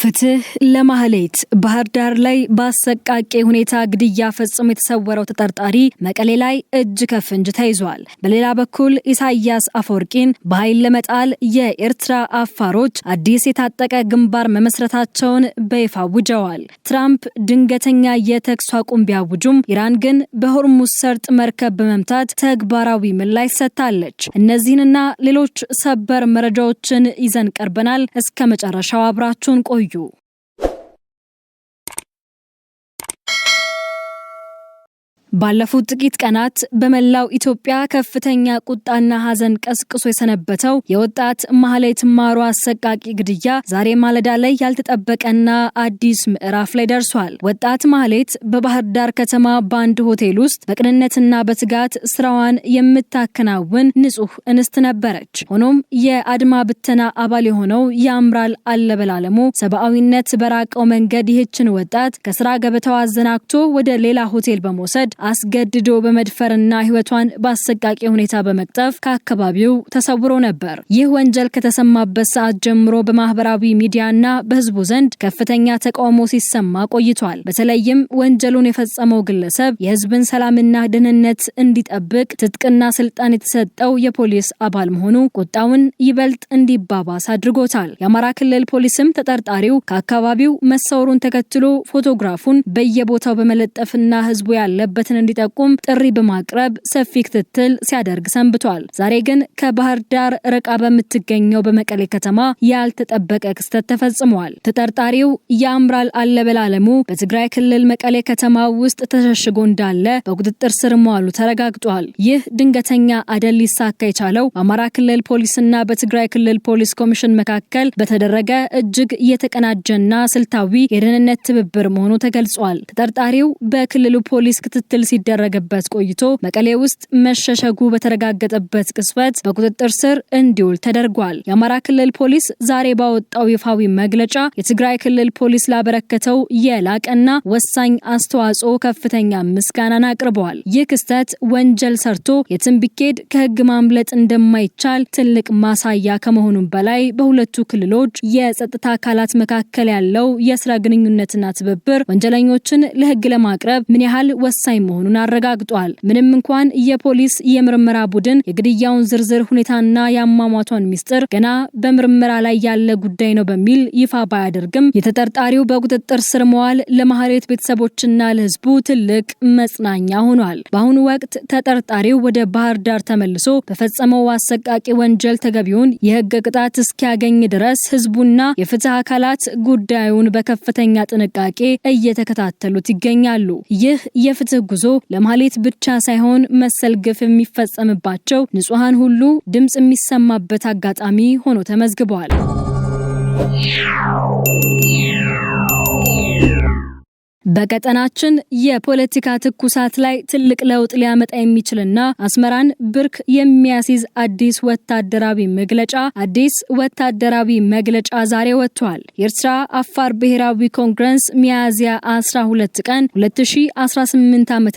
ፍትህ ለማህሌት ባህር ዳር ላይ በአሰቃቂ ሁኔታ ግድያ ፈጽሞ የተሰወረው ተጠርጣሪ መቀሌ ላይ እጅ ከፍንጅ ተይዟል። በሌላ በኩል ኢሳያስ አፈወርቂን በኃይል ለመጣል የኤርትራ አፋሮች አዲስ የታጠቀ ግንባር መመስረታቸውን በይፋ አውጀዋል። ትራምፕ ድንገተኛ የተኩስ አቁም ቢያውጁም ኢራን ግን በሆርሙዝ ሰርጥ መርከብ በመምታት ተግባራዊ ምላሽ ሰጥታለች። እነዚህንና ሌሎች ሰበር መረጃዎችን ይዘን ቀርበናል። እስከ መጨረሻው አብራችሁን ቆዩ። ባለፉት ጥቂት ቀናት በመላው ኢትዮጵያ ከፍተኛ ቁጣና ሐዘን ቀስቅሶ የሰነበተው የወጣት ማህሌት ማሩ አሰቃቂ ግድያ ዛሬ ማለዳ ላይ ያልተጠበቀና አዲስ ምዕራፍ ላይ ደርሷል። ወጣት ማህሌት በባህር ዳር ከተማ በአንድ ሆቴል ውስጥ በቅንነትና በትጋት ስራዋን የምታከናውን ንጹህ እንስት ነበረች። ሆኖም የአድማ ብተና አባል የሆነው ያምራል አለበላለሙ ሰብአዊነት በራቀው መንገድ ይህችን ወጣት ከስራ ገበታዋ አዘናግቶ ወደ ሌላ ሆቴል በመውሰድ አስገድዶ በመድፈርና ህይወቷን በአሰቃቂ ሁኔታ በመቅጠፍ ከአካባቢው ተሰውሮ ነበር። ይህ ወንጀል ከተሰማበት ሰዓት ጀምሮ በማህበራዊ ሚዲያና በህዝቡ ዘንድ ከፍተኛ ተቃውሞ ሲሰማ ቆይቷል። በተለይም ወንጀሉን የፈጸመው ግለሰብ የህዝብን ሰላምና ደህንነት እንዲጠብቅ ትጥቅና ስልጣን የተሰጠው የፖሊስ አባል መሆኑ ቁጣውን ይበልጥ እንዲባባስ አድርጎታል። የአማራ ክልል ፖሊስም ተጠርጣሪው ከአካባቢው መሰወሩን ተከትሎ ፎቶግራፉን በየቦታው በመለጠፍና ህዝቡ ያለበት እንዲጠቁም ጥሪ በማቅረብ ሰፊ ክትትል ሲያደርግ ሰንብቷል። ዛሬ ግን ከባህር ዳር ርቃ በምትገኘው በመቀሌ ከተማ ያልተጠበቀ ክስተት ተፈጽሟል። ተጠርጣሪው ያምራል አለበላለሙ በትግራይ ክልል መቀሌ ከተማ ውስጥ ተሸሽጎ እንዳለ በቁጥጥር ስር መዋሉ ተረጋግጧል። ይህ ድንገተኛ አደል ሊሳካ የቻለው በአማራ ክልል ፖሊስና በትግራይ ክልል ፖሊስ ኮሚሽን መካከል በተደረገ እጅግ የተቀናጀና ስልታዊ የደህንነት ትብብር መሆኑ ተገልጿል። ተጠርጣሪው በክልሉ ፖሊስ ክትትል ሲደረግበት ቆይቶ መቀሌ ውስጥ መሸሸጉ በተረጋገጠበት ቅጽበት በቁጥጥር ስር እንዲውል ተደርጓል። የአማራ ክልል ፖሊስ ዛሬ ባወጣው ይፋዊ መግለጫ የትግራይ ክልል ፖሊስ ላበረከተው የላቀና ወሳኝ አስተዋጽኦ ከፍተኛ ምስጋናን አቅርበዋል። ይህ ክስተት ወንጀል ሰርቶ የትም ቢኬድ ከህግ ማምለጥ እንደማይቻል ትልቅ ማሳያ ከመሆኑም በላይ በሁለቱ ክልሎች የጸጥታ አካላት መካከል ያለው የስራ ግንኙነትና ትብብር ወንጀለኞችን ለህግ ለማቅረብ ምን ያህል ወሳኝ መሆኑን አረጋግጧል። ምንም እንኳን የፖሊስ የምርመራ ቡድን የግድያውን ዝርዝር ሁኔታና የአሟሟቷን ሚስጥር ገና በምርመራ ላይ ያለ ጉዳይ ነው በሚል ይፋ ባያደርግም የተጠርጣሪው በቁጥጥር ስር መዋል ለማህሌት ቤተሰቦችና ለህዝቡ ትልቅ መጽናኛ ሆኗል። በአሁኑ ወቅት ተጠርጣሪው ወደ ባህር ዳር ተመልሶ በፈጸመው አሰቃቂ ወንጀል ተገቢውን የህግ ቅጣት እስኪያገኝ ድረስ ህዝቡና የፍትህ አካላት ጉዳዩን በከፍተኛ ጥንቃቄ እየተከታተሉት ይገኛሉ። ይህ የፍትህ ጉዞ ለማህሌት ብቻ ሳይሆን መሰል ግፍ የሚፈጸምባቸው ንጹሃን ሁሉ ድምጽ የሚሰማበት አጋጣሚ ሆኖ ተመዝግቧል። በቀጠናችን የፖለቲካ ትኩሳት ላይ ትልቅ ለውጥ ሊያመጣ የሚችልና አስመራን ብርክ የሚያስይዝ አዲስ ወታደራዊ መግለጫ ዛሬ ወጥቷል። የኤርትራ አፋር ብሔራዊ ኮንግረስ ሚያዝያ 12 ቀን 2018 ዓ.ም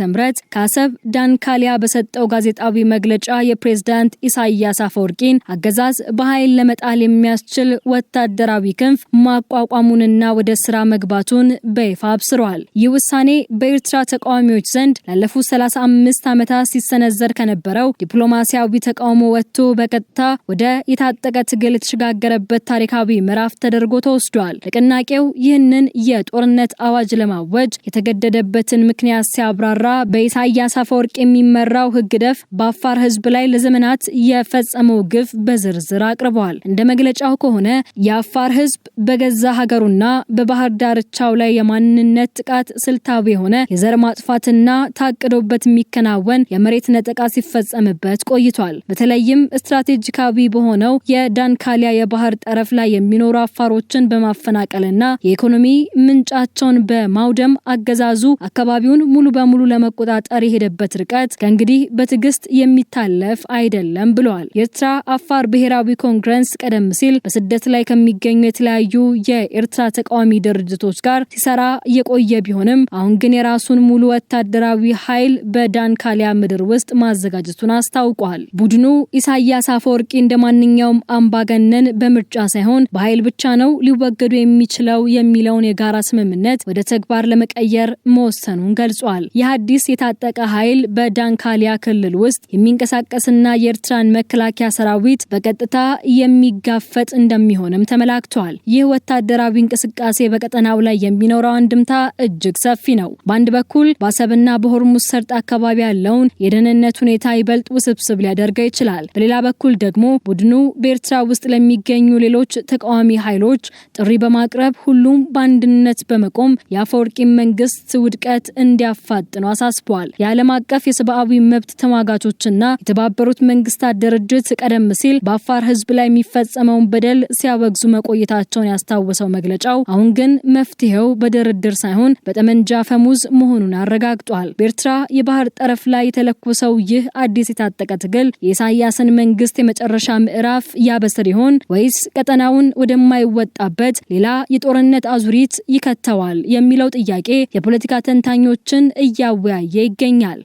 ከአሰብ ዳንካሊያ በሰጠው ጋዜጣዊ መግለጫ የፕሬዝዳንት ኢሳያስ አፈወርቂን አገዛዝ በኃይል ለመጣል የሚያስችል ወታደራዊ ክንፍ ማቋቋሙንና ወደ ስራ መግባቱን በይፋ አብስሯል። ይህ ውሳኔ በኤርትራ ተቃዋሚዎች ዘንድ ላለፉት 35 ዓመታት ሲሰነዘር ከነበረው ዲፕሎማሲያዊ ተቃውሞ ወጥቶ በቀጥታ ወደ የታጠቀ ትግል የተሸጋገረበት ታሪካዊ ምዕራፍ ተደርጎ ተወስዷል። ንቅናቄው ይህንን የጦርነት አዋጅ ለማወጅ የተገደደበትን ምክንያት ሲያብራራ በኢሳያስ አፈወርቂ የሚመራው ህግደፍ በአፋር ህዝብ ላይ ለዘመናት የፈጸመው ግፍ በዝርዝር አቅርበዋል። እንደ መግለጫው ከሆነ የአፋር ህዝብ በገዛ ሀገሩና በባህር ዳርቻው ላይ የማንነት ጥቃት ስልታዊ የሆነ የዘር ማጥፋትና ታቅዶበት የሚከናወን የመሬት ነጠቃ ሲፈጸምበት ቆይቷል። በተለይም ስትራቴጂካዊ በሆነው የዳንካሊያ የባህር ጠረፍ ላይ የሚኖሩ አፋሮችን በማፈናቀልና የኢኮኖሚ ምንጫቸውን በማውደም አገዛዙ አካባቢውን ሙሉ በሙሉ ለመቆጣጠር የሄደበት ርቀት ከእንግዲህ በትዕግስት የሚታለፍ አይደለም ብለዋል። የኤርትራ አፋር ብሔራዊ ኮንግረስ ቀደም ሲል በስደት ላይ ከሚገኙ የተለያዩ የኤርትራ ተቃዋሚ ድርጅቶች ጋር ሲሰራ የቆየ ቢሆንም አሁን ግን የራሱን ሙሉ ወታደራዊ ኃይል በዳንካሊያ ምድር ውስጥ ማዘጋጀቱን አስታውቋል። ቡድኑ ኢሳያስ አፈወርቂ እንደማንኛውም አምባገነን በምርጫ ሳይሆን በኃይል ብቻ ነው ሊወገዱ የሚችለው የሚለውን የጋራ ስምምነት ወደ ተግባር ለመቀየር መወሰኑን ገልጿል። የሐዲስ የታጠቀ ኃይል በዳንካሊያ ክልል ውስጥ የሚንቀሳቀስና የኤርትራን መከላከያ ሰራዊት በቀጥታ የሚጋፈጥ እንደሚሆንም ተመላክቷል። ይህ ወታደራዊ እንቅስቃሴ በቀጠናው ላይ የሚኖረው አንድምታ እጅግ ሰፊ ነው። በአንድ በኩል በአሰብና በሆርሙዝ ሰርጥ አካባቢ ያለውን የደህንነት ሁኔታ ይበልጥ ውስብስብ ሊያደርገው ይችላል። በሌላ በኩል ደግሞ ቡድኑ በኤርትራ ውስጥ ለሚገኙ ሌሎች ተቃዋሚ ኃይሎች ጥሪ በማቅረብ ሁሉም በአንድነት በመቆም የአፈወርቂ መንግስት ውድቀት እንዲያፋጥኑ አሳስቧል። የዓለም አቀፍ የሰብአዊ መብት ተሟጋቾችና የተባበሩት መንግስታት ድርጅት ቀደም ሲል በአፋር ህዝብ ላይ የሚፈጸመውን በደል ሲያወግዙ መቆየታቸውን ያስታወሰው መግለጫው አሁን ግን መፍትሄው በድርድር ሳይሆን በጠመንጃ ፈሙዝ መሆኑን አረጋግጧል። በኤርትራ የባህር ጠረፍ ላይ የተለኮሰው ይህ አዲስ የታጠቀ ትግል የኢሳያስን መንግስት የመጨረሻ ምዕራፍ ያበስር ይሆን ወይስ ቀጠናውን ወደማይወጣበት ሌላ የጦርነት አዙሪት ይከተዋል የሚለው ጥያቄ የፖለቲካ ተንታኞችን እያወያየ ይገኛል።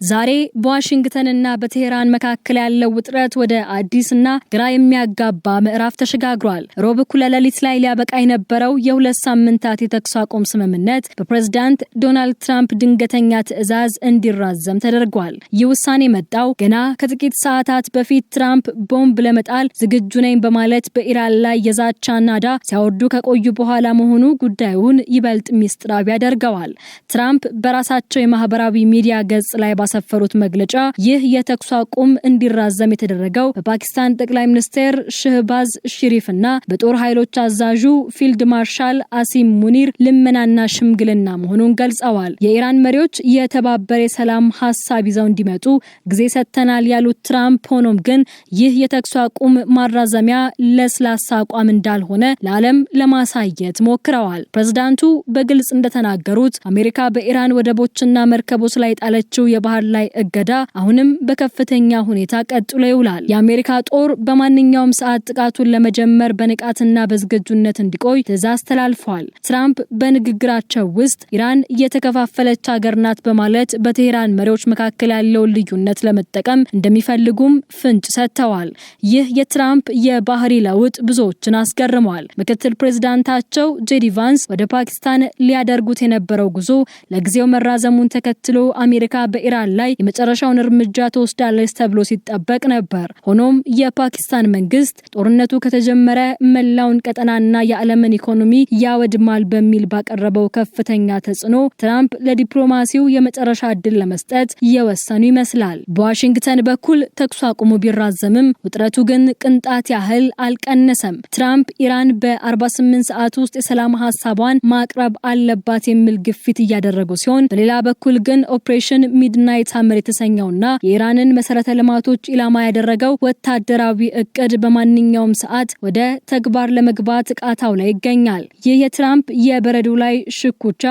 ዛሬ በዋሽንግተንና በቴህራን መካከል ያለው ውጥረት ወደ አዲስና ግራ የሚያጋባ ምዕራፍ ተሸጋግሯል። ሮብ እኩለ ሌሊት ላይ ሊያበቃ የነበረው የሁለት ሳምንታት የተኩስ አቁም ስምምነት በፕሬዝዳንት ዶናልድ ትራምፕ ድንገተኛ ትዕዛዝ እንዲራዘም ተደርጓል። ይህ ውሳኔ መጣው ገና ከጥቂት ሰዓታት በፊት ትራምፕ ቦምብ ለመጣል ዝግጁ ነኝ በማለት በኢራን ላይ የዛቻ ናዳ ሲያወርዱ ከቆዩ በኋላ መሆኑ ጉዳዩን ይበልጥ ሚስጥራዊ ያደርገዋል። ትራምፕ በራሳቸው የማህበራዊ ሚዲያ ገጽ ላይ ሰፈሩት መግለጫ ይህ የተኩስ አቁም እንዲራዘም የተደረገው በፓኪስታን ጠቅላይ ሚኒስትር ሸህባዝ ሸሪፍና በጦር ኃይሎች አዛዡ ፊልድ ማርሻል አሲም ሙኒር ልመናና ሽምግልና መሆኑን ገልጸዋል። የኢራን መሪዎች የተባበረ ሰላም ሐሳብ ይዘው እንዲመጡ ጊዜ ሰጥተናል ያሉት ትራምፕ ሆኖም ግን ይህ የተኩስ አቁም ማራዘሚያ ለስላሳ አቋም እንዳልሆነ ለዓለም ለማሳየት ሞክረዋል። ፕሬዝዳንቱ በግልጽ እንደተናገሩት አሜሪካ በኢራን ወደቦችና መርከቦች ላይ ጣለችው የባህር ላይ እገዳ አሁንም በከፍተኛ ሁኔታ ቀጥሎ ይውላል። የአሜሪካ ጦር በማንኛውም ሰዓት ጥቃቱን ለመጀመር በንቃትና በዝግጁነት እንዲቆይ ትዕዛዝ ተላልፏል። ትራምፕ በንግግራቸው ውስጥ ኢራን የተከፋፈለች ሀገር ናት በማለት በቴህራን መሪዎች መካከል ያለውን ልዩነት ለመጠቀም እንደሚፈልጉም ፍንጭ ሰጥተዋል። ይህ የትራምፕ የባህሪ ለውጥ ብዙዎችን አስገርሟል። ምክትል ፕሬዝዳንታቸው ጄዲ ቫንስ ወደ ፓኪስታን ሊያደርጉት የነበረው ጉዞ ለጊዜው መራዘሙን ተከትሎ አሜሪካ በኢራን ላይ የመጨረሻውን እርምጃ ተወስዳለች ተብሎ ሲጠበቅ ነበር። ሆኖም የፓኪስታን መንግስት ጦርነቱ ከተጀመረ መላውን ቀጠናና የዓለምን ኢኮኖሚ ያወድማል በሚል ባቀረበው ከፍተኛ ተጽዕኖ ትራምፕ ለዲፕሎማሲው የመጨረሻ ዕድል ለመስጠት እየወሰኑ ይመስላል። በዋሽንግተን በኩል ተኩስ አቁሙ ቢራዘምም ውጥረቱ ግን ቅንጣት ያህል አልቀነሰም። ትራምፕ ኢራን በ48 ሰዓት ውስጥ የሰላም ሐሳቧን ማቅረብ አለባት የሚል ግፊት እያደረጉ ሲሆን በሌላ በኩል ግን ኦፕሬሽን ሚድናይት ሐመር የተሰኘውና የኢራንን መሰረተ ልማቶች ኢላማ ያደረገው ወታደራዊ እቅድ በማንኛውም ሰዓት ወደ ተግባር ለመግባት ቃታው ላይ ይገኛል። ይህ የትራምፕ የበረዶ ላይ ሽኩቻ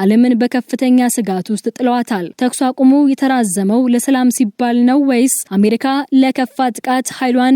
ዓለምን በከፍተኛ ስጋት ውስጥ ጥሏታል። ተኩስ አቁሙ የተራዘመው ለሰላም ሲባል ነው ወይስ አሜሪካ ለከፋ ጥቃት ኃይሏን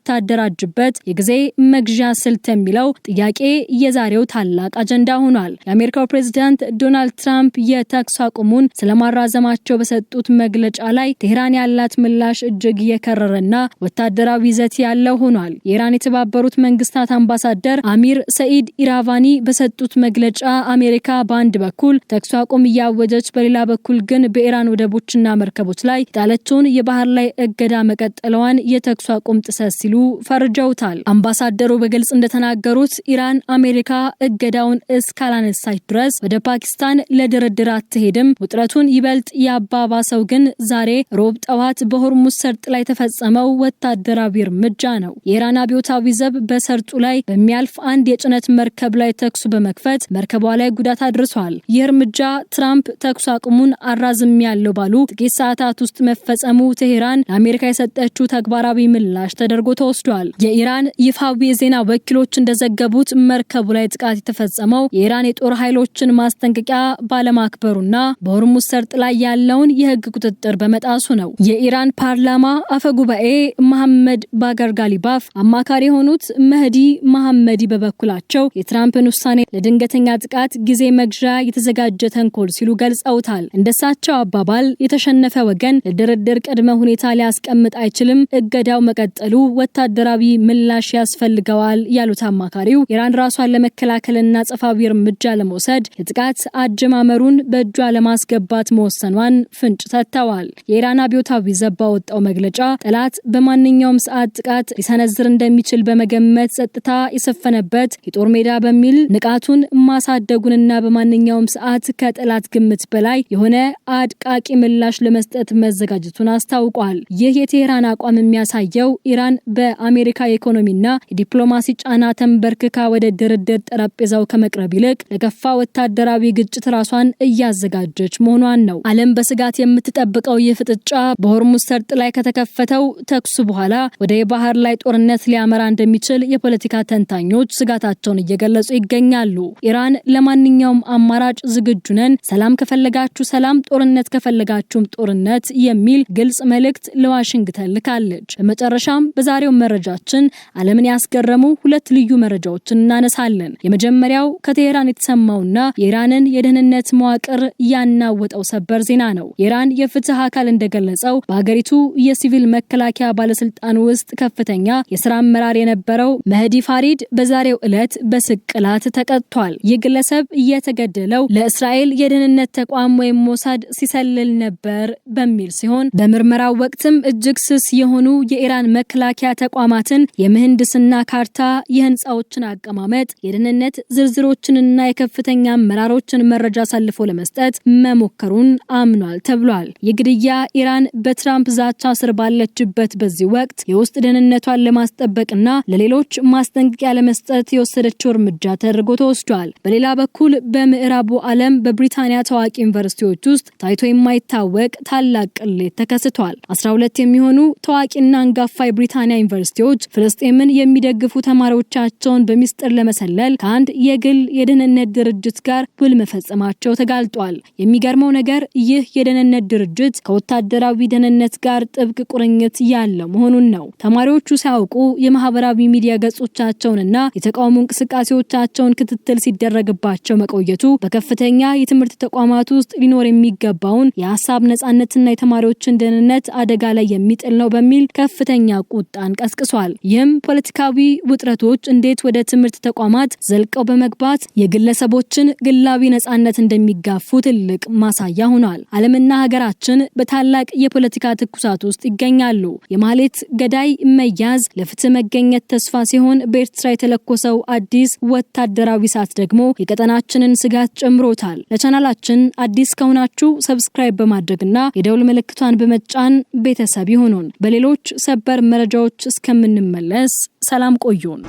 የምታደራጅበት የጊዜ መግዣ ስልት የሚለው ጥያቄ የዛሬው ታላቅ አጀንዳ ሆኗል። የአሜሪካው ፕሬዝዳንት ዶናልድ ትራምፕ የተኩስ አቁሙን ስለማራዘማቸው በሰጡት መግለጫ ላይ ቴህራን ያላት ምላሽ እጅግ የከረረና ወታደራዊ ይዘት ያለው ሆኗል። የኢራን የተባበሩት መንግስታት አምባሳደር አሚር ሰኢድ ኢራቫኒ በሰጡት መግለጫ አሜሪካ በአንድ በኩል ተኩስ አቁም እያወጀች በሌላ በኩል ግን በኢራን ወደቦችና መርከቦች ላይ የጣለችውን የባህር ላይ እገዳ መቀጠሏን የተኩስ አቁም ጥሰት ሲሉ ፈርጀውታል። አምባሳደሩ በግልጽ እንደተናገሩት ኢራን አሜሪካ እገዳውን እስካላነሳች ድረስ ወደ ፓኪስታን ለድርድር አትሄድም። ውጥረቱን ይበልጥ ያባባሰው ግን ዛሬ ሮብ ጠዋት በሆርሙዝ ሰርጥ ላይ ተፈጸመው ወታደራዊ እርምጃ ነው። የኢራን አብዮታዊ ዘብ በሰርጡ ላይ በሚያልፍ አንድ የጭነት መርከብ ላይ ተኩስ በመክፈት መርከቧ ላይ ጉዳት አድርሷል። ይህ እርምጃ ትራምፕ ተኩስ አቁሙን አራዝም ያለው ባሉ ጥቂት ሰዓታት ውስጥ መፈጸሙ ቴህራን ለአሜሪካ የሰጠችው ተግባራዊ ምላሽ ተደርጎ ተወስዷል። የኢራን ይፋዊ የዜና ወኪሎች እንደዘገቡት መርከቡ ላይ ጥቃት የተፈጸመው የኢራን የጦር ኃይሎችን ማስጠንቀቂያ ባለማክበሩና በሆርሙዝ ሰርጥ ላይ ያለውን የህግ ቁጥጥር በመጣሱ ነው። የኢራን ፓርላማ አፈጉባኤ መሐመድ ባገር ጋሊባፍ አማካሪ የሆኑት መህዲ መሐመዲ በበኩላቸው የትራምፕን ውሳኔ ለድንገተኛ ጥቃት ጊዜ መግዣ የተዘጋጀ ተንኮል ሲሉ ገልጸውታል። እንደሳቸው አባባል የተሸነፈ ወገን ለድርድር ቅድመ ሁኔታ ሊያስቀምጥ አይችልም፣ እገዳው መቀጠሉ ወታደራዊ ምላሽ ያስፈልገዋል ያሉት አማካሪው ኢራን ራሷን ለመከላከልና ጸፋዊ እርምጃ ለመውሰድ የጥቃት አጀማመሩን በእጇ ለማስገባት መወሰኗን ፍንጭ ሰጥተዋል። የኢራን አብዮታዊ ዘብ ባወጣው መግለጫ ጠላት በማንኛውም ሰዓት ጥቃት ሊሰነዝር እንደሚችል በመገመት ጸጥታ የሰፈነበት የጦር ሜዳ በሚል ንቃቱን ማሳደጉንና በማንኛውም ሰዓት ከጠላት ግምት በላይ የሆነ አድቃቂ ምላሽ ለመስጠት መዘጋጀቱን አስታውቋል። ይህ የቴህራን አቋም የሚያሳየው ኢራን በአሜሪካ የኢኮኖሚና የዲፕሎማሲ ጫና ተንበርክካ ወደ ድርድር ጠረጴዛው ከመቅረብ ይልቅ ለከፋ ወታደራዊ ግጭት ራሷን እያዘጋጀች መሆኗን ነው። ዓለም በስጋት የምትጠብቀው ይህ ፍጥጫ በሆርሙዝ ሰርጥ ላይ ከተከፈተው ተኩስ በኋላ ወደ የባህር ላይ ጦርነት ሊያመራ እንደሚችል የፖለቲካ ተንታኞች ስጋታቸውን እየገለጹ ይገኛሉ። ኢራን ለማንኛውም አማራጭ ዝግጁ ነን፣ ሰላም ከፈለጋችሁ ሰላም፣ ጦርነት ከፈለጋችሁም ጦርነት የሚል ግልጽ መልእክት ለዋሽንግተን ልካለች። በመጨረሻም በዛሬው መረጃችን ዓለምን ያስገረሙ ሁለት ልዩ መረጃዎችን እናነሳለን። የመጀመሪያው ከቴህራን የተሰማውና የኢራንን የደህንነት መዋቅር ያናወጠው ሰበር ዜና ነው። የኢራን የፍትህ አካል እንደገለጸው በሀገሪቱ የሲቪል መከላከያ ባለስልጣን ውስጥ ከፍተኛ የሥራ አመራር የነበረው መህዲ ፋሪድ በዛሬው ዕለት በስቅላት ተቀጥቷል። ይህ ግለሰብ የተገደለው ለእስራኤል የደህንነት ተቋም ወይም ሞሳድ ሲሰልል ነበር በሚል ሲሆን በምርመራው ወቅትም እጅግ ስስ የሆኑ የኢራን መከላከያ ተቋማትን የምህንድስና ካርታ፣ የህንፃዎችን አቀማመጥ፣ የደህንነት ዝርዝሮችንና የከፍተኛ አመራሮችን መረጃ አሳልፎ ለመስጠት መሞከሩን አምኗል ተብሏል። የግድያ ኢራን በትራምፕ ዛቻ ስር ባለችበት በዚህ ወቅት የውስጥ ደህንነቷን ለማስጠበቅና ለሌሎች ማስጠንቀቂያ ለመስጠት የወሰደችው እርምጃ ተደርጎ ተወስዷል። በሌላ በኩል በምዕራቡ ዓለም በብሪታንያ ታዋቂ ዩኒቨርሲቲዎች ውስጥ ታይቶ የማይታወቅ ታላቅ ቅሌት ተከስቷል። 12 የሚሆኑ ታዋቂና አንጋፋ የብሪታንያ ዩኒቨርሲቲዎች ፍልስጤምን የሚደግፉ ተማሪዎቻቸውን በሚስጥር ለመሰለል ከአንድ የግል የደህንነት ድርጅት ጋር ውል መፈጸማቸው ተጋልጧል። የሚገርመው ነገር ይህ የደህንነት ድርጅት ከወታደራዊ ደህንነት ጋር ጥብቅ ቁርኝት ያለው መሆኑን ነው። ተማሪዎቹ ሳያውቁ የማህበራዊ ሚዲያ ገጾቻቸውንና የተቃውሞ እንቅስቃሴዎቻቸውን ክትትል ሲደረግባቸው መቆየቱ በከፍተኛ የትምህርት ተቋማት ውስጥ ሊኖር የሚገባውን የሀሳብ ነጻነትና የተማሪዎችን ደህንነት አደጋ ላይ የሚጥል ነው በሚል ከፍተኛ ቁጣን ቀስቅሷል። ይህም ፖለቲካዊ ውጥረቶች እንዴት ወደ ትምህርት ተቋማት ዘልቀው በመግባት የግለሰቦችን ግላዊ ነጻነት እንደሚጋፉ ትልቅ ማሳያ ሆኗል። ዓለምና ሀገራችን በታላቅ የፖለቲካ ትኩሳት ውስጥ ይገኛሉ። የማህሌት ገዳይ መያዝ ለፍትህ መገኘት ተስፋ ሲሆን በኤርትራ የተለኮሰው አዲስ ወታደራዊ እሳት ደግሞ የቀጠናችንን ስጋት ጨምሮታል። ለቻናላችን አዲስ ከሆናችሁ ሰብስክራይብ በማድረግና የደውል ምልክቷን በመጫን ቤተሰብ ይሁኑን። በሌሎች ሰበር መረጃዎች እስከምንመለስ ሰላም ቆዩን።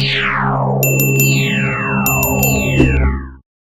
Yeah.